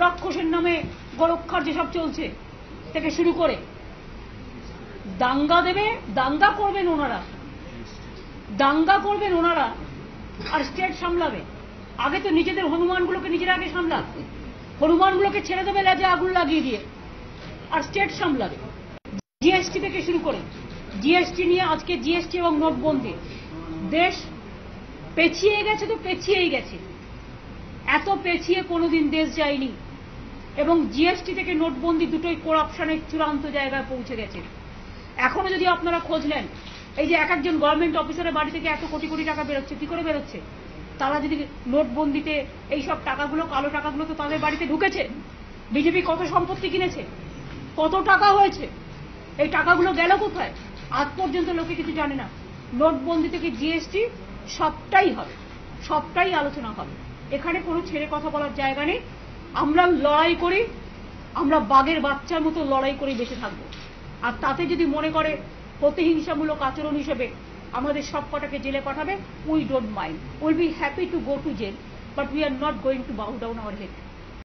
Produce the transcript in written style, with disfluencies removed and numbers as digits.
রাক্ষসের নামে গোরক্ষার যেসব চলছে থেকে শুরু করে দাঙ্গা দেবে, দাঙ্গা করবেন ওনারা, আর স্টেট সামলাবে। আগে তো নিজেদের হনুমানগুলোকে নিজেরা আগে সামলাবে, হনুমানগুলোকে ছেড়ে দেবে লেজে আগুন লাগিয়ে দিয়ে, আর স্টেট সামলাবে। জিএসটি থেকে শুরু করে জিএসটি নিয়ে আজকে জিএসটি এবং নোটবন্দি, দেশ পেছিয়ে গেছে তো পেছিয়েই গেছে, এত পেছিয়ে কোনোদিন দেশ যায়নি। এবং জিএসটি থেকে নোটবন্দি দুটোই করাপশনের চূড়ান্ত জায়গায় পৌঁছে গেছে। এখনো যদি আপনারা খোঁজ নেন, এই যে এক একজন গভর্নমেন্ট অফিসারের বাড়ি থেকে এত কোটি কোটি টাকা বেরোচ্ছে, কি করে বেরোচ্ছে? তারা যদি নোটবন্দিতে এই সব টাকাগুলো, কালো টাকাগুলো তো তাদের বাড়িতে ঢুকেছে। বিজেপি কত সম্পত্তি কিনেছে, কত টাকা হয়েছে, এই টাকাগুলো গেল কোথায় আজ পর্যন্ত লোকে কিছু জানে না। নোটবন্দি থেকে জিএসটি সবটাই হবে, সবটাই আলোচনা হবে। এখানে কোনো ছেড়ে কথা বলার জায়গা নেই। আমরা লড়াই করি, আমরা বাঘের বাচ্চার মতো লড়াই করে বেঁচে থাকবো। আর তাতে যদি মনে করে প্রতিহিংসামূলক আচরণ হিসেবে আমাদের সব কটাকে জেলে পাঠাবে, we don't mind, will be happy to go to jail, but we are not going to bow down our head.